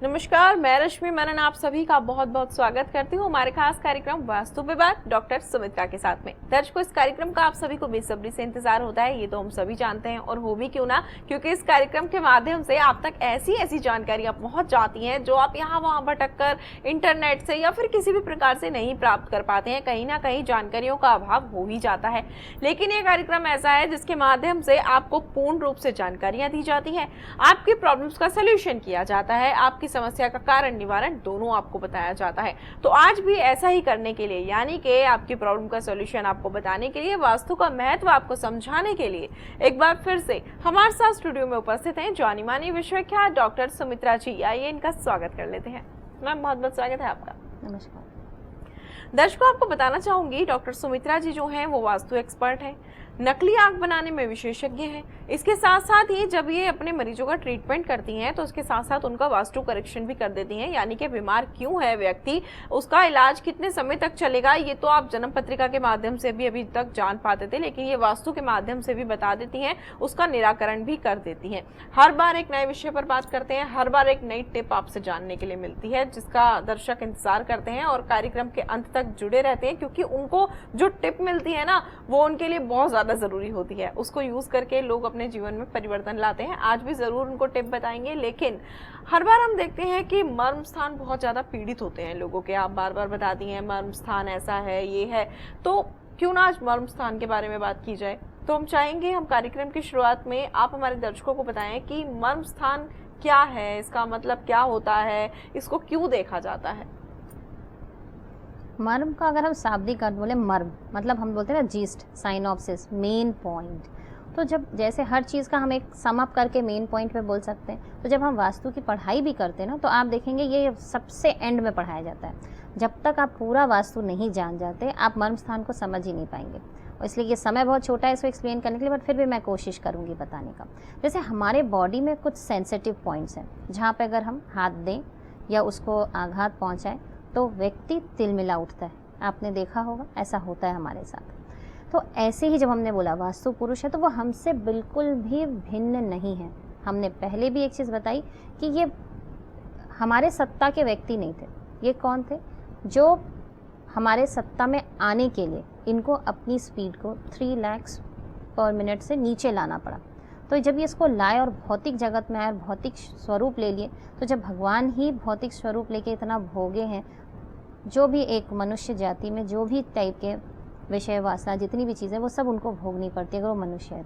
नमस्कार, मैं रश्मि मनन आप सभी का बहुत बहुत स्वागत करती हूँ हमारे खास कार्यक्रम वास्तु विभाग डॉक्टर सुमित्रा के साथ में। दर्शकों, इस कार्यक्रम का आप सभी को बेसब्री से इंतजार होता है, ये तो हम सभी जानते हैं, और हो भी क्यों ना, क्योंकि इस कार्यक्रम के माध्यम से आप तक ऐसी ऐसी जानकारियां पहुंच जाती हैं जो आप यहाँ वहाँ भटक कर इंटरनेट से या फिर किसी भी प्रकार से नहीं प्राप्त कर पाते हैं। कहीं ना कहीं जानकारियों का अभाव हो ही जाता है, लेकिन ये कार्यक्रम ऐसा है जिसके माध्यम से आपको पूर्ण रूप से जानकारियां दी जाती है, आपकी प्रॉब्लम्स का सोल्यूशन किया जाता है, आपकी समस्या का कारण निवारण दोनों आपको बताया जाता है। तो आज भी ऐसा ही करने के लिए, यानी कि आपकी प्रॉब्लम का सॉल्यूशन आपको बताने के लिए, वास्तु का महत्व आपको समझाने के लिए एक बार फिर से हमारे साथ स्टूडियो में उपस्थित हैं जानी मानी विश्वविख्यात डॉक्टर सुमित्रा जी। आइए इनका स्वागत कर लेते हैं। मैम, बहुत बहुत स्वागत है आपका। नमस्कार। दर्शकों, आपको बताना चाहूंगी डॉक्टर सुमित्रा जी जो हैं वो वास्तु एक्सपर्ट हैं, नकली आंख बनाने में विशेषज्ञ हैं। इसके साथ साथ ही जब ये अपने मरीजों का ट्रीटमेंट करती हैं तो उसके साथ साथ उनका वास्तु करेक्शन भी कर देती हैं, यानी कि बीमार क्यों है व्यक्ति, उसका इलाज कितने समय तक चलेगा, ये तो आप जन्म पत्रिका के माध्यम से भी अभी तक जान पाते थे, लेकिन ये वास्तु के माध्यम से भी बता देती हैं, उसका निराकरण भी कर देती हैं। हर बार एक नए विषय पर बात करते हैं, हर बार एक नई टिप आपसे जानने के लिए मिलती है, जिसका दर्शक इंतजार करते हैं और कार्यक्रम के अंत तक जुड़े रहते हैं, क्योंकि उनको जो टिप मिलती है ना, वो उनके लिए बहुत ज्यादा जरूरी होती है। उसको यूज करके लोग अपने जीवन में परिवर्तन लाते हैं। आज भी जरूर उनको टिप बताएंगे, लेकिन हर बार हम देखते हैं कि मर्म स्थान बहुत ज्यादा पीड़ित होते हैं लोगों के। आप बार बार बता दी हैं मर्म स्थान ऐसा है, ये है, तो क्यों ना आज मर्म स्थान के बारे में बात की जाए। तो हम चाहेंगे हम कार्यक्रम की शुरुआत में आप हमारे दर्शकों को बताएं कि मर्म स्थान क्या है, इसका मतलब क्या होता है, इसको क्यों देखा जाता है। मर्म का अगर हम शाब्दिक अर्थ बोले, मर्म मतलब हम बोलते हैं ना जीस्ट, साइनॉप्सिस, मेन पॉइंट। तो जब जैसे हर चीज़ का हम एक सम अप करके मेन पॉइंट पे बोल सकते हैं, तो जब हम वास्तु की पढ़ाई भी करते हैं ना, तो आप देखेंगे ये सबसे एंड में पढ़ाया जाता है। जब तक आप पूरा वास्तु नहीं जान जाते, आप मर्म स्थान को समझ ही नहीं पाएंगे। और इसलिए ये समय बहुत छोटा है इसको एक्सप्लेन करने के लिए, बट फिर भी मैं कोशिश करूँगी बताने का। जैसे हमारे बॉडी में कुछ सेंसिटिव पॉइंट्स हैं, जहाँ पर अगर हम हाथ दें या उसको आघात पहुँचाएँ तो व्यक्ति तिलमिला उठता है। आपने देखा होगा, ऐसा होता है हमारे साथ। तो ऐसे ही जब हमने बोला वास्तु पुरुष है, तो वो हमसे बिल्कुल भी भिन्न नहीं है। हमने पहले भी एक चीज़ बताई कि ये हमारे सत्ता के व्यक्ति नहीं थे। ये कौन थे? जो हमारे सत्ता में आने के लिए इनको अपनी स्पीड को 3 लाख पर मिनट से नीचे लाना पड़ा। तो जब ये इसको लाए और भौतिक जगत में आए और भौतिक स्वरूप ले लिए, तो जब भगवान ही भौतिक स्वरूप लेके इतना भोगे हैं, जो भी एक मनुष्य जाति में जो भी टाइप के विषय वासना जितनी भी चीज़ें, वो सब उनको भोगनी पड़ती है अगर वो मनुष्य है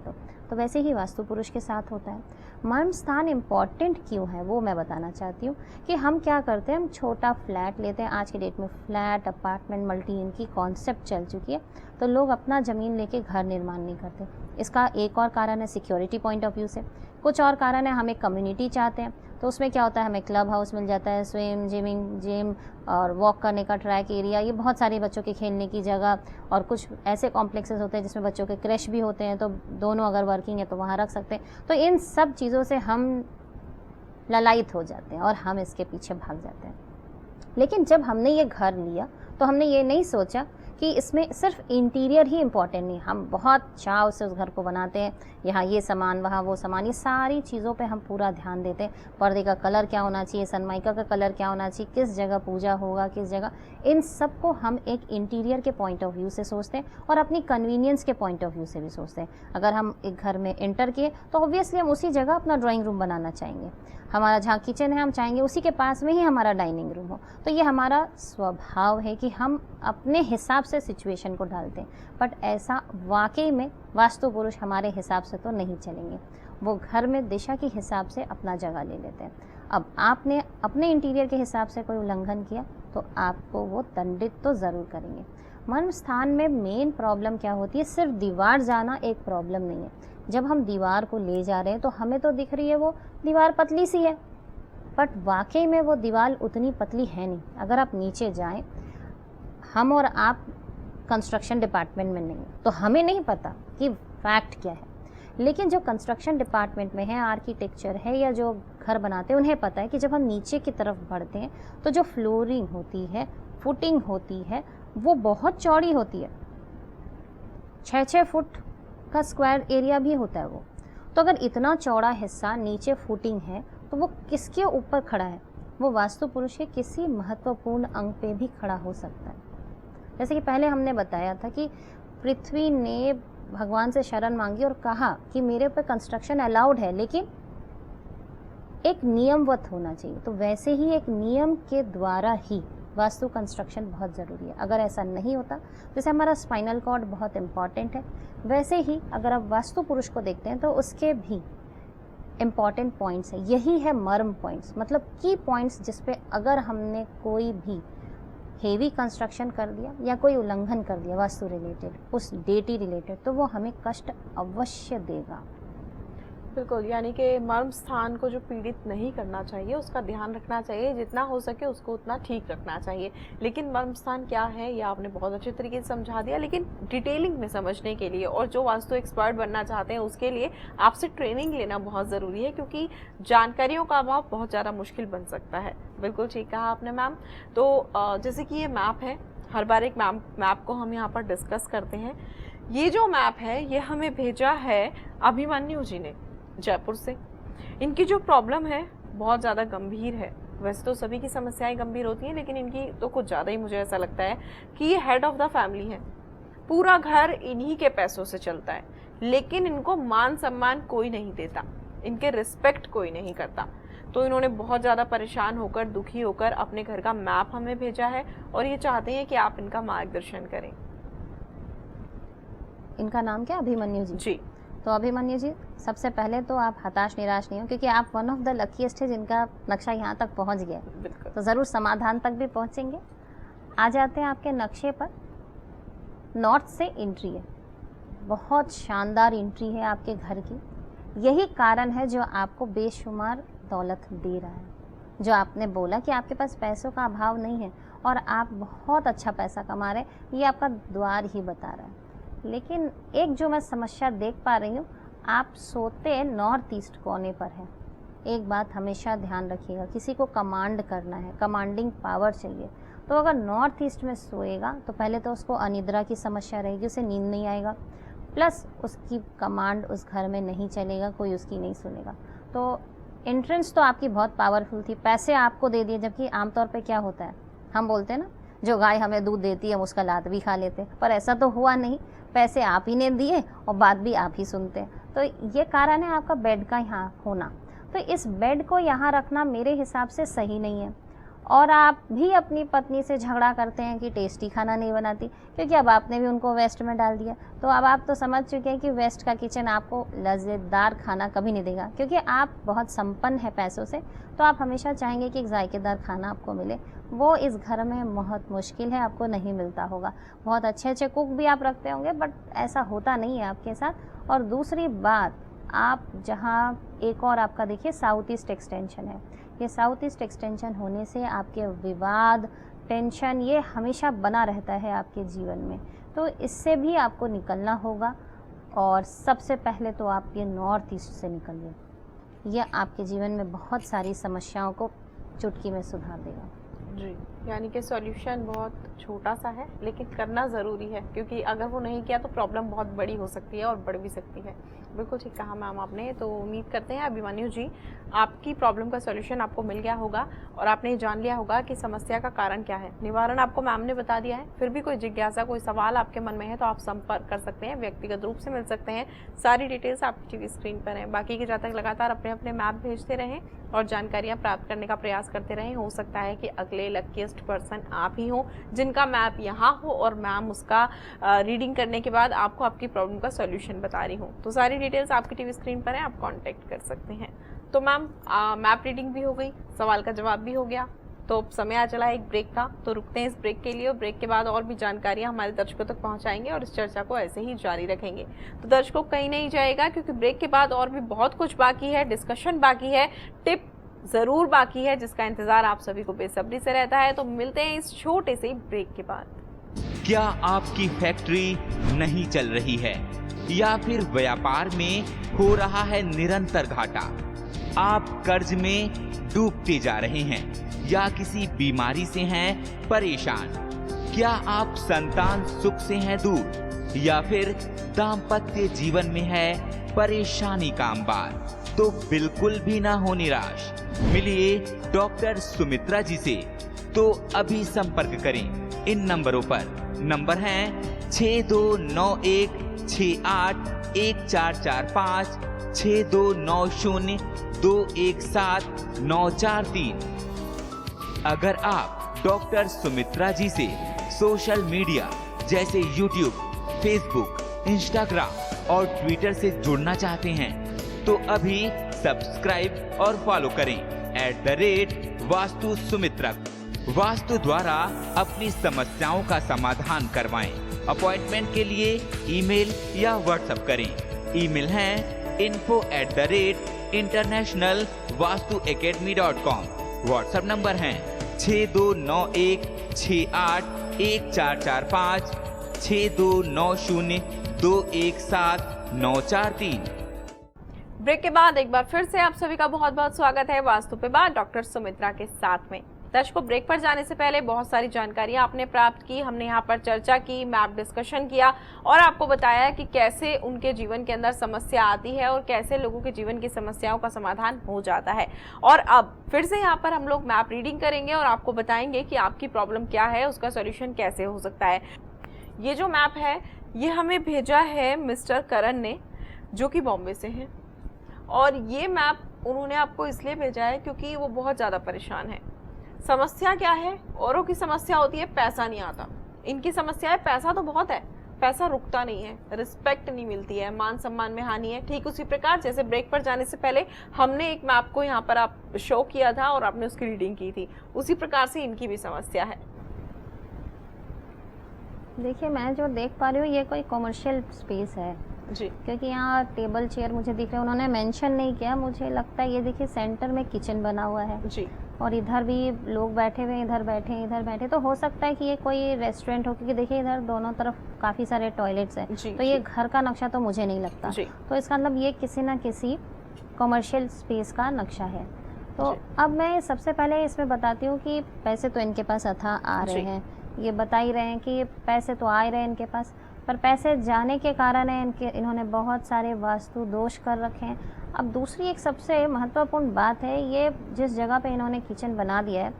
तो वैसे ही वास्तु पुरुष के साथ होता है। मर्म स्थान इम्पॉर्टेंट क्यों है वो मैं बताना चाहती हूँ कि हम क्या करते हैं, हम छोटा फ्लैट लेते हैं। आज के डेट में फ्लैट, अपार्टमेंट, मल्टी इनकी कॉन्सेप्ट चल चुकी है, तो लोग अपना ज़मीन लेके घर निर्माण नहीं करते। इसका एक और कारण है सिक्योरिटी पॉइंट ऑफ व्यू से, कुछ और कारण है हम एक कम्युनिटी चाहते हैं, तो उसमें क्या होता है, हमें क्लब हाउस मिल जाता है, स्विम, जिम और वॉक करने का ट्रैक एरिया, ये बहुत सारे बच्चों के खेलने की जगह, और कुछ ऐसे कॉम्प्लेक्सेस होते हैं जिसमें बच्चों के क्रैश भी होते हैं, तो दोनों अगर वर्किंग है तो वहाँ रख सकते हैं। तो इन सब चीज़ों से हम ललायित हो जाते हैं और हम इसके पीछे भाग जाते हैं। लेकिन जब हमने ये घर लिया तो हमने ये नहीं सोचा कि इसमें सिर्फ इंटीरियर ही इम्पॉर्टेंट नहीं, हम बहुत चाव से उस घर को बनाते हैं, यहाँ ये सामान, वहाँ वो सामान, ये सारी चीज़ों पे हम पूरा ध्यान देते हैं। पर्दे का कलर क्या होना चाहिए, सनमाइका का कलर क्या होना चाहिए, किस जगह पूजा होगा, किस जगह, इन सब को हम एक इंटीरियर के पॉइंट ऑफ व्यू से सोचते हैं और अपनी कन्वीनियंस के पॉइंट ऑफ व्यू से भी सोचते हैं। अगर हम एक घर में एंटर किए तो ऑब्वियसली हम उसी जगह अपना ड्राइंग रूम बनाना चाहेंगे। हमारा जहाँ किचन है हम चाहेंगे उसी के पास में ही हमारा डाइनिंग रूम हो। तो ये हमारा स्वभाव है कि हम अपने हिसाब से सिचुएशन को डालते हैं, बट ऐसा वाकई में वास्तु पुरुष हमारे हिसाब से तो नहीं चलेंगे। वो घर में दिशा के हिसाब से अपना जगह ले लेते हैं। अब आपने अपने इंटीरियर के हिसाब से कोई उल्लंघन किया तो आपको वो दंडित तो ज़रूर करेंगे। मर्म स्थान में मेन प्रॉब्लम क्या होती है, सिर्फ दीवार जाना एक प्रॉब्लम नहीं है। जब हम दीवार को ले जा रहे हैं तो हमें तो दिख रही है वो दीवार पतली सी है, बट वाकई में वो दीवार उतनी पतली है नहीं। अगर आप नीचे जाएं, हम और आप कंस्ट्रक्शन डिपार्टमेंट में नहीं, तो हमें नहीं पता कि फैक्ट क्या है, लेकिन जो कंस्ट्रक्शन डिपार्टमेंट में है, आर्किटेक्चर है या जो घर बनाते हैं, उन्हें पता है कि जब हम नीचे की तरफ बढ़ते हैं तो जो फ्लोरिंग होती है, फुटिंग होती है, वो बहुत चौड़ी होती है। 6-6 फुट का स्क्वायर एरिया भी होता है वो। तो अगर इतना चौड़ा हिस्सा नीचे फुटिंग है तो वो किसके ऊपर खड़ा है, वो वास्तु पुरुष के किसी महत्वपूर्ण अंग पे भी खड़ा हो सकता है। जैसे कि पहले हमने बताया था कि पृथ्वी ने भगवान से शरण मांगी और कहा कि मेरे पे कंस्ट्रक्शन अलाउड है, लेकिन एक नियमवत होना चाहिए। तो वैसे ही एक नियम के द्वारा ही वास्तु कंस्ट्रक्शन बहुत ज़रूरी है। अगर ऐसा नहीं होता, जैसे हमारा स्पाइनल कॉर्ड बहुत इम्पॉर्टेंट है, वैसे ही अगर आप वास्तु पुरुष को देखते हैं तो उसके भी इम्पॉर्टेंट पॉइंट्स हैं। यही है मर्म पॉइंट्स, मतलब की पॉइंट्स जिस पे अगर हमने कोई भी हेवी कंस्ट्रक्शन कर दिया या कोई उल्लंघन कर दिया वास्तु रिलेटेड, उस डेटी रिलेटेड, तो वो हमें कष्ट अवश्य देगा। बिल्कुल, यानी कि मर्म स्थान को जो पीड़ित नहीं करना चाहिए उसका ध्यान रखना चाहिए, जितना हो सके उसको उतना ठीक रखना चाहिए। लेकिन मर्म स्थान क्या है ये आपने बहुत अच्छे तरीके से समझा दिया, लेकिन डिटेलिंग में समझने के लिए और जो वास्तु एक्सपर्ट बनना चाहते हैं उसके लिए आपसे ट्रेनिंग लेना बहुत ज़रूरी है, क्योंकि जानकारियों का अभाव बहुत ज़्यादा मुश्किल बन सकता है। बिल्कुल ठीक कहा आपने मैम। तो जैसे कि ये मैप है, हर बार एक मैप को हम यहाँ पर डिस्कस करते हैं। ये जो मैप है ये हमें भेजा है अभिमन्यु जी ने जयपुर से। इनकी जो प्रॉब्लम है बहुत ज़्यादा गंभीर है। वैसे तो सभी की समस्याएं गंभीर होती हैं, लेकिन इनकी तो कुछ ज़्यादा ही मुझे ऐसा लगता है कि ये हेड ऑफ द फैमिली है, पूरा घर इन्हीं के पैसों से चलता है, लेकिन इनको मान सम्मान कोई नहीं देता, इनके रिस्पेक्ट कोई नहीं करता। तो इन्होंने बहुत ज़्यादा परेशान होकर, दुखी होकर अपने घर का मैप हमें भेजा है और ये चाहते हैं कि आप इनका मार्गदर्शन करें। इनका नाम क्या? अभिमन्यु जी। जी। तो अभिमन्यु जी, सबसे पहले तो आप हताश निराश नहीं हो, क्योंकि आप वन ऑफ द लकीएस्ट है जिनका नक्शा यहाँ तक पहुँच गया। बिल्कुल। तो ज़रूर समाधान तक भी पहुँचेंगे। आ जाते हैं आपके नक्शे पर। नॉर्थ से एंट्री है, बहुत शानदार एंट्री है आपके घर की। यही कारण है जो आपको बेशुमार दौलत दे रहा है। जो आपने बोला कि आपके पास पैसों का अभाव नहीं है और आप बहुत अच्छा पैसा कमा रहे हैं, ये आपका द्वार ही बता रहा है। लेकिन एक जो मैं समस्या देख पा रही हूँ, आप सोते नॉर्थ ईस्ट कोने पर हैं। एक बात हमेशा ध्यान रखिएगा, किसी को कमांड करना है, कमांडिंग पावर चाहिए, तो अगर नॉर्थ ईस्ट में सोएगा तो पहले तो उसको अनिद्रा की समस्या रहेगी, उसे नींद नहीं आएगा, प्लस उसकी कमांड उस घर में नहीं चलेगा, कोई उसकी नहीं सुनेगा। तो एंट्रेंस तो आपकी बहुत पावरफुल थी, पैसे आपको दे दिए, जबकि आमतौर पे क्या होता है, हम बोलते हैं ना, जो गाय हमें दूध देती है हम उसका लात भी खा लेते हैं, पर ऐसा तो हुआ नहीं। पैसे आप ही ने दिए और बात भी आप ही सुनते हैं। तो ये कारण है आपका बेड का यहाँ होना। तो इस बेड को यहाँ रखना मेरे हिसाब से सही नहीं है। और आप भी अपनी पत्नी से झगड़ा करते हैं कि टेस्टी खाना नहीं बनाती, क्योंकि अब आपने भी उनको वेस्ट में डाल दिया। तो अब आप तो समझ चुके हैं कि वेस्ट का किचन आपको लज़ेदार खाना कभी नहीं देगा, क्योंकि आप बहुत संपन्न है पैसों से। तो आप हमेशा चाहेंगे कि एक जायकेदार खाना आपको मिले, वो इस घर में बहुत मुश्किल है, आपको नहीं मिलता होगा। बहुत अच्छे अच्छे कुक भी आप रखते होंगे, बट ऐसा होता नहीं है आपके साथ। और दूसरी बात, आप जहाँ एक और आपका देखिए साउथ ईस्ट एक्सटेंशन है, ये साउथ ईस्ट एक्सटेंशन होने से आपके विवाद, टेंशन, ये हमेशा बना रहता है आपके जीवन में। तो इससे भी आपको निकलना होगा। और सबसे पहले तो आप ये नॉर्थ ईस्ट से निकलिए, ये आपके जीवन में बहुत सारी समस्याओं को चुटकी में सुधार देगा। जी, यानी कि सॉल्यूशन बहुत छोटा सा है, लेकिन करना ज़रूरी है, क्योंकि अगर वो नहीं किया तो प्रॉब्लम बहुत बड़ी हो सकती है और बढ़ भी सकती है। बिल्कुल ठीक कहा मैम आपने। तो उम्मीद करते हैं अभिमन्यु जी, आपकी प्रॉब्लम का सॉल्यूशन आपको मिल गया होगा और आपने ये जान लिया होगा कि समस्या का कारण क्या है। निवारण आपको मैम ने बता दिया है। फिर भी कोई जिज्ञासा, कोई सवाल आपके मन में है तो आप संपर्क कर सकते हैं, व्यक्तिगत रूप से मिल सकते हैं। सारी डिटेल्स आपकी टीवी स्क्रीन पर हैं। बाकी की जब तक लगातार अपने अपने मैप भेजते रहें और जानकारियाँ प्राप्त करने का प्रयास करते रहें। हो सकता है कि अगले लकीएस्ट पर्सन आप ही हो जिनका मैप यहाँ हो और मैम उसका रीडिंग करने के बाद आपको आपकी प्रॉब्लम का सॉल्यूशन बता रही हूँ। तो सारी डिटेल्स आपकी टीवी स्क्रीन पर है, आप कांटेक्ट कर सकते हैं। तो मैम मैप रीडिंग भी हो गई, सवाल का जवाब भी हो गया, तो समय आ चला एक ब्रेक का। तो रुकते हैं इस ब्रेक के लिए और ब्रेक के बाद और भी जानकारियाँ हमारे दर्शकों तक पहुँचाएंगे और इस चर्चा को ऐसे ही जारी रखेंगे। तो दर्शकों कहीं नहीं जाएगा, क्योंकि ब्रेक के बाद और भी बहुत कुछ बाकी है, डिस्कशन बाकी है, टिप ज़रूर बाकी है, जिसका इंतज़ार आप सभी को बेसब्री से रहता है। तो मिलते हैं इस छोटे से ब्रेक के बाद। क्या आपकी फैक्ट्री नहीं चल रही है या फिर व्यापार में हो रहा है निरंतर घाटा? आप कर्ज में डूबते जा रहे हैं या किसी बीमारी से हैं परेशान? क्या आप संतान सुख से हैं दूर या फिर दाम्पत्य जीवन में है परेशानी का अंबार? तो बिल्कुल भी ना हो निराश। मिलिए डॉक्टर सुमित्रा जी से। तो अभी संपर्क करें इन नंबरों पर। नंबर है 6291681445, 6290217943। अगर आप डॉक्टर सुमित्रा जी से सोशल मीडिया जैसे यूट्यूब, फेसबुक, इंस्टाग्राम और ट्विटर से जुड़ना चाहते हैं तो अभी सब्सक्राइब और फॉलो करें @वास्तु सुमित्रा। वास्तु द्वारा अपनी समस्याओं का समाधान करवाएं। अपॉइंटमेंट के लिए ईमेल या व्हाट्सएप करें। ईमेल है info@internationalvastuacademy.com। व्हाट्सएप नंबर है 6291681445, 6290217943। ब्रेक के बाद एक बार फिर से आप सभी का बहुत बहुत स्वागत है वास्तु पे बात डॉक्टर सुमित्रा के साथ में। दर्शकों, ब्रेक पर जाने से पहले बहुत सारी जानकारियां आपने प्राप्त की, हमने यहाँ पर चर्चा की, मैप डिस्कशन किया और आपको बताया कि कैसे उनके जीवन के अंदर समस्या आती है और कैसे लोगों के जीवन की समस्याओं का समाधान हो जाता है। और अब फिर से यहाँ पर हम लोग मैप रीडिंग करेंगे और आपको बताएंगे कि आपकी प्रॉब्लम क्या है, उसका सोल्यूशन कैसे हो सकता है। ये जो मैप है ये हमें भेजा है मिस्टर करण ने, जो कि बॉम्बे से हैं, और ये मैप उन्होंने आपको इसलिए भेजा है क्योंकि वो बहुत ज़्यादा परेशान है। समस्या क्या है? औरों की समस्या होती है पैसा नहीं आता, इनकी समस्या है पैसा तो बहुत है, पैसा रुकता नहीं है, रिस्पेक्ट नहीं मिलती है, मान सम्मान में हानि है। ठीक उसी प्रकार जैसे ब्रेक पर जाने से पहले हमने एक मैप को यहाँ पर आप शो किया था और आपने उसकी रीडिंग की थी, उसी प्रकार से इनकी भी समस्या है। देखिए, मैं जो देख पा रही हूँ ये कोई कॉमर्शियल स्पेस है जी, क्योंकि यहाँ टेबल चेयर मुझे दिख रहे हैं, उन्होंने मेंशन नहीं किया। मुझे लगता है ये देखिए सेंटर में किचन बना हुआ है जी, और इधर भी लोग बैठे हुए हैं, इधर बैठे, तो हो सकता है कि ये कोई रेस्टोरेंट हो, क्योंकि देखिए इधर दोनों तरफ काफ़ी सारे टॉयलेट्स हैं। जी, तो ये जी। घर का नक्शा तो मुझे नहीं लगता। जी। तो इसका मतलब ये किसी ना किसी कॉमर्शियल स्पेस का नक्शा है। तो जी। अब मैं सबसे पहले इसमें बताती हूँ कि पैसे तो इनके पास अथाह आ रहे जी। हैं, ये बता ही रहे हैं कि पैसे तो आ ही रहे हैं इनके पास, पर पैसे जाने के कारण है इन्होंने बहुत सारे वास्तु दोष कर रखे हैं। अब दूसरी एक सबसे महत्वपूर्ण बात है, ये जिस जगह पे इन्होंने किचन बना दिया है,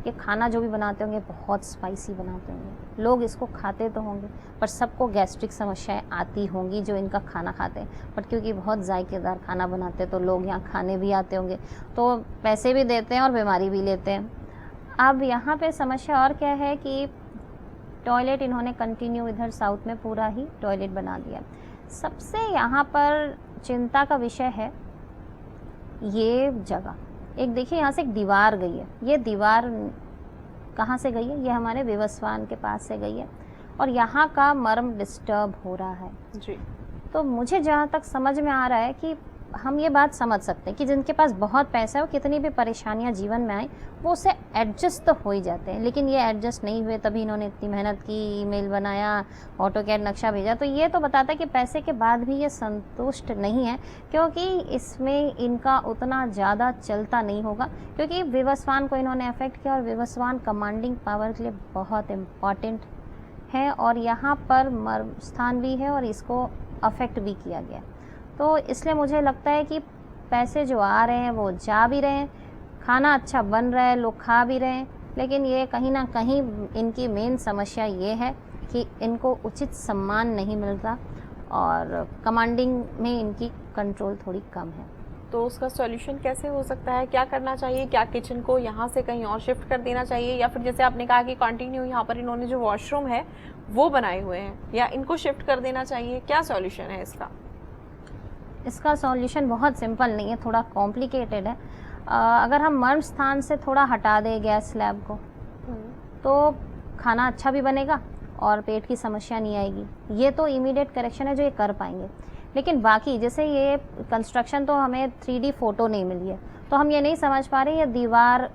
ये खाना जो भी बनाते होंगे बहुत स्पाइसी बनाते होंगे, लोग इसको खाते तो होंगे पर सबको गैस्ट्रिक समस्याएं आती होंगी जो इनका खाना खाते हैं। बट क्योंकि बहुत जायकेदार खाना बनाते हैं तो लोग यहाँ खाने भी आते होंगे, तो पैसे भी देते हैं और बीमारी भी लेते हैं। अब यहाँ पे समस्या और क्या है कि टॉयलेट इन्होंने कंटिन्यू इधर साउथ में पूरा ही टॉयलेट बना दिया। सबसे यहाँ पर चिंता का विषय है ये जगह। एक देखिए यहाँ से एक दीवार गई है, ये दीवार कहाँ से गई है? ये हमारे विवस्वान के पास से गई है और यहाँ का मर्म डिस्टर्ब हो रहा है। जी, तो मुझे जहाँ तक समझ में आ रहा है कि हम ये बात समझ सकते हैं कि जिनके पास बहुत पैसा है वो कितनी भी परेशानियां जीवन में आए वो उससे एडजस्ट तो हो ही जाते हैं, लेकिन ये एडजस्ट नहीं हुए, तभी इन्होंने इतनी मेहनत की, ईमेल बनाया, ऑटोकैड नक्शा भेजा। तो ये तो बताता है कि पैसे के बाद भी ये संतुष्ट नहीं है, क्योंकि इसमें इनका उतना ज़्यादा चलता नहीं होगा, क्योंकि विवस्वान को इन्होंने अफेक्ट किया और विवस्वान कमांडिंग पावर के लिए बहुत इम्पॉर्टेंट है और यहाँ पर मर्म स्थान भी है और इसको अफेक्ट भी किया गया। तो इसलिए मुझे लगता है कि पैसे जो आ रहे हैं वो जा भी रहे हैं, खाना अच्छा बन रहा है, लोग खा भी रहे हैं, लेकिन ये कहीं ना कहीं इनकी मेन समस्या ये है कि इनको उचित सम्मान नहीं मिलता और कमांडिंग में इनकी कंट्रोल थोड़ी कम है। तो उसका सॉल्यूशन कैसे हो सकता है? क्या करना चाहिए? क्या किचन को यहाँ से कहीं और शिफ्ट कर देना चाहिए, या फिर जैसे आपने कहा कि कंटिन्यू यहाँ पर इन्होंने जो वॉशरूम है वो बनाए हुए हैं, या इनको शिफ्ट कर देना चाहिए? क्या सॉल्यूशन है इसका? इसका सॉल्यूशन बहुत सिंपल नहीं है, थोड़ा कॉम्प्लिकेटेड है। अगर हम मर्म स्थान से थोड़ा हटा दें गैस स्लैब को तो खाना अच्छा भी बनेगा और पेट की समस्या नहीं आएगी। ये तो इमीडिएट करेक्शन है जो ये कर पाएंगे, लेकिन बाकी जैसे ये कंस्ट्रक्शन तो हमें 3D फोटो नहीं मिली है, तो हम ये नहीं समझ पा रहे ये दीवार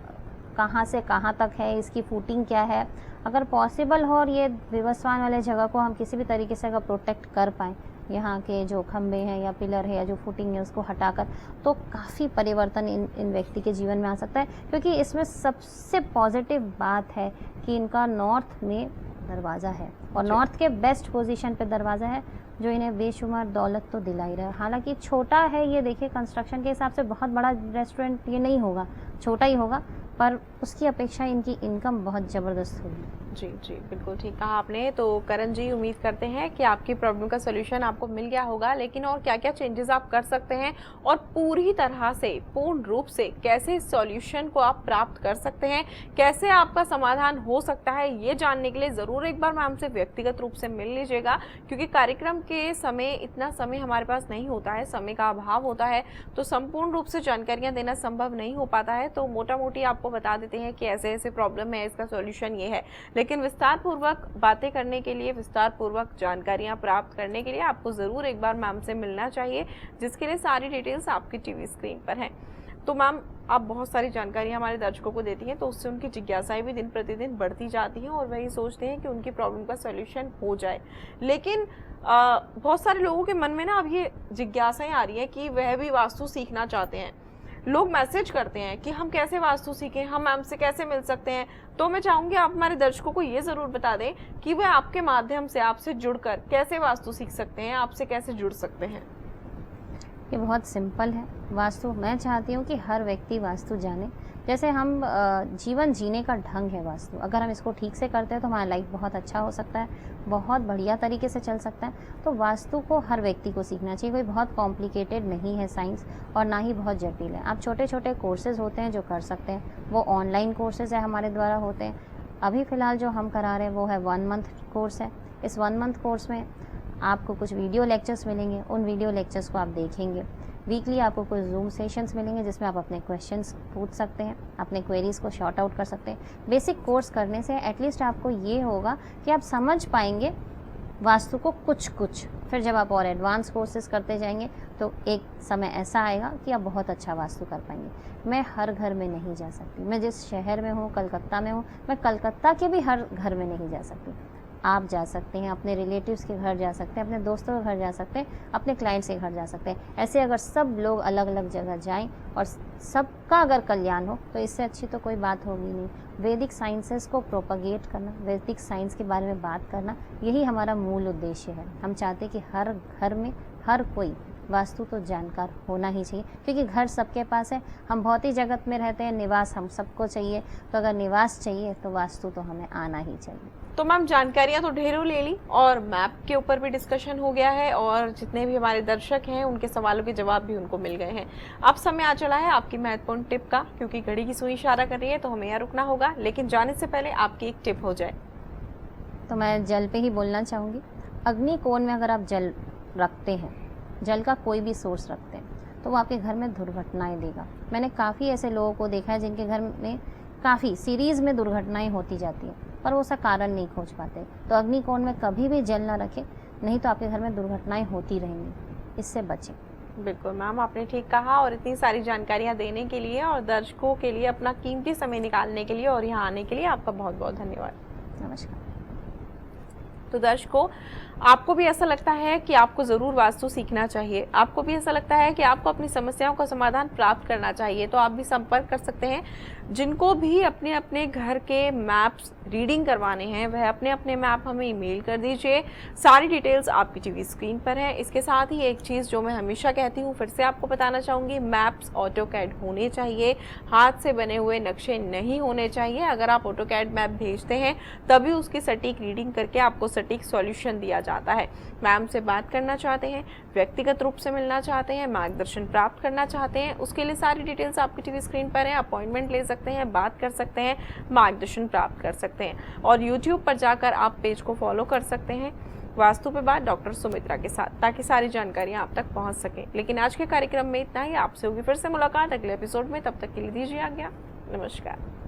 कहाँ से कहाँ तक है, इसकी फुटिंग क्या है। अगर पॉसिबल हो और ये विवस्वान वाले जगह को हम किसी भी तरीके से अगर प्रोटेक्ट कर पाएँ, यहाँ के जो खंबे हैं या पिलर है या जो फुटिंग है उसको हटाकर, तो काफ़ी परिवर्तन इन व्यक्ति के जीवन में आ सकता है। क्योंकि इसमें सबसे पॉजिटिव बात है कि इनका नॉर्थ में दरवाज़ा है और जी। नॉर्थ के बेस्ट पोजीशन पे दरवाज़ा है जो इन्हें बेशुमार दौलत तो दिला ही रहा है। हालांकि छोटा है ये, देखिए कंस्ट्रक्शन के हिसाब से बहुत बड़ा रेस्टोरेंट ये नहीं होगा, छोटा ही होगा, पर उसकी अपेक्षा इनकी इनकम बहुत ज़बरदस्त होगी। जी जी, बिल्कुल ठीक कहा आपने। तो करण जी, उम्मीद करते हैं कि आपकी प्रॉब्लम का सोल्यूशन आपको मिल गया होगा, लेकिन और क्या क्या चेंजेस आप कर सकते हैं और पूरी तरह से पूर्ण रूप से कैसे इस सॉल्यूशन को आप प्राप्त कर सकते हैं, कैसे आपका समाधान हो सकता है, ये जानने के लिए ज़रूर एक बार मैम से व्यक्तिगत रूप से मिल लीजिएगा, क्योंकि कार्यक्रम के समय इतना समय हमारे पास नहीं होता है, समय का अभाव होता है, तो संपूर्ण रूप से जानकारियाँ देना संभव नहीं हो पाता है। तो मोटा मोटी आपको बता देते हैं कि ऐसे ऐसे प्रॉब्लम है, इसका सॉल्यूशन ये है, लेकिन विस्तार पूर्वक बातें करने के लिए, विस्तार पूर्वक जानकारियां प्राप्त करने के लिए आपको ज़रूर एक बार मैम से मिलना चाहिए, जिसके लिए सारी डिटेल्स आपकी टीवी स्क्रीन पर हैं। तो मैम, आप बहुत सारी जानकारी हमारे दर्शकों को देती हैं, तो उससे उनकी जिज्ञासाएं भी दिन प्रतिदिन बढ़ती जाती हैं और वही सोचते हैं कि उनकी प्रॉब्लम का सॉल्यूशन हो जाए। लेकिन बहुत सारे लोगों के मन में ना अब ये जिज्ञासाएं आ रही हैं कि वह भी वास्तु सीखना चाहते हैं। लोग मैसेज करते हैं कि हम कैसे वास्तु सीखें, हम मैम से कैसे मिल सकते हैं। तो मैं चाहूँगी आप हमारे दर्शकों को ये ज़रूर बता दें कि वह आपके माध्यम से आपसे जुड़कर कैसे वास्तु सीख सकते हैं, आपसे कैसे जुड़ सकते हैं। ये बहुत सिंपल है। वास्तु, मैं चाहती हूँ कि हर व्यक्ति वास्तु जाने। जैसे हम जीवन जीने का ढंग है वास्तु, अगर हम इसको ठीक से करते हैं तो हमारा लाइफ बहुत अच्छा हो सकता है, बहुत बढ़िया तरीके से चल सकता है। तो वास्तु को हर व्यक्ति को सीखना चाहिए। कोई बहुत कॉम्प्लिकेटेड नहीं है साइंस, और ना ही बहुत जटिल है। आप छोटे छोटे कोर्सेज होते हैं जो कर सकते हैं, वो ऑनलाइन कोर्सेज है हमारे द्वारा होते हैं। अभी फ़िलहाल जो हम करा रहे हैं वो है 1 मंथ कोर्स है। इस 1 मंथ कोर्स में आपको कुछ वीडियो लेक्चर्स मिलेंगे, उन वीडियो लेक्चर्स को आप देखेंगे। वीकली आपको कुछ जूम सेशंस मिलेंगे जिसमें आप अपने क्वेश्चंस पूछ सकते हैं, अपने क्वेरीज को शॉर्ट आउट कर सकते हैं। बेसिक कोर्स करने से एटलीस्ट आपको ये होगा कि आप समझ पाएंगे वास्तु को कुछ। फिर जब आप और एडवांस कोर्सेज करते जाएंगे तो एक समय ऐसा आएगा कि आप बहुत अच्छा वास्तु कर पाएंगे। मैं हर घर में नहीं जा सकती, मैं जिस शहर में हूँ, कलकत्ता में हूँ, मैं कलकत्ता के भी हर घर में नहीं जा सकती। आप जा सकते हैं, अपने रिलेटिव्स के घर जा सकते हैं, अपने दोस्तों के घर जा सकते हैं, अपने क्लाइंट्स के घर जा सकते हैं। ऐसे अगर सब लोग अलग अलग जगह जाएं और सबका अगर कल्याण हो तो इससे अच्छी तो कोई बात होगी नहीं। वैदिक साइंसेस को प्रोपगेट करना, वैदिक साइंस के बारे में बात करना, यही हमारा मूल उद्देश्य है। हम चाहते हैं कि हर घर में हर कोई वास्तु तो जानकार होना ही चाहिए, क्योंकि घर सबके पास है। हम भौतिक जगत में रहते हैं, निवास हम सबको चाहिए, तो अगर निवास चाहिए तो वास्तु तो हमें आना ही चाहिए। तो मैम, जानकारियां तो ढेरों ले ली और मैप के ऊपर भी डिस्कशन हो गया है, और जितने भी हमारे दर्शक हैं उनके सवालों के जवाब भी उनको मिल गए हैं। अब समय आ चला है आपकी महत्वपूर्ण टिप का, क्योंकि घड़ी की सुई इशारा कर रही है तो हमें यहाँ रुकना होगा, लेकिन जाने से पहले आपकी एक टिप हो जाए। तो मैं जल पे ही बोलना चाहूँगी। अग्नि कोण में अगर आप जल रखते हैं, जल का कोई भी सोर्स रखते हैं, तो वो आपके घर में दुर्घटनाएं देगा। मैंने काफ़ी ऐसे लोगों को देखा है जिनके घर में काफ़ी सीरीज़ में दुर्घटनाएं होती जाती हैं, पर वो उसका कारण नहीं खोज पाते। तो अग्निकोण में कभी भी जल ना रखें, नहीं तो आपके घर में दुर्घटनाएं होती रहेंगी। इससे बचें। बिल्कुल मैम, आपने ठीक कहा, और इतनी सारी जानकारियां देने के लिए और दर्शकों के लिए अपना कीमती समय निकालने के लिए और यहाँ आने के लिए आपका बहुत बहुत धन्यवाद। नमस्कार। तो दर्शकों, आपको भी ऐसा लगता है कि आपको ज़रूर वास्तु सीखना चाहिए, आपको भी ऐसा लगता है कि आपको अपनी समस्याओं का समाधान प्राप्त करना चाहिए, तो आप भी संपर्क कर सकते हैं। जिनको भी अपने अपने घर के मैप्स रीडिंग करवाने हैं, वह अपने अपने मैप हमें ईमेल कर दीजिए। सारी डिटेल्स आपकी टीवी स्क्रीन पर है। इसके साथ ही एक चीज़ जो मैं हमेशा कहती हूँ, फिर से आपको बताना चाहूँगी, मैप्स ऑटोकैड होने चाहिए, हाथ से बने हुए नक्शे नहीं होने चाहिए। अगर आप ऑटोकैड मैप भेजते हैं तभी उसकी सटीक रीडिंग करके आपको सटीक सॉल्यूशन दिया जाता है। मैम से बात करना चाहते हैं, व्यक्तिगत रूप से मिलना चाहते हैं, मार्गदर्शन प्राप्त करना चाहते हैं, उसके लिए सारी डिटेल्स आपकी टीवी स्क्रीन पर है। अपॉइंटमेंट ले सकते हैं, बात कर सकते हैं, मार्गदर्शन प्राप्त कर सकते हैं, और यूट्यूब पर जाकर आप पेज को फॉलो कर सकते हैं वास्तु पे बात डॉक्टर सुमित्रा के साथ, ताकि सारी जानकारियां आप तक पहुंच सके। लेकिन आज के कार्यक्रम में इतना ही। आपसे होगी फिर से मुलाकात अगले एपिसोड में, तब तक के लिए दीजिए आज्ञा। नमस्कार।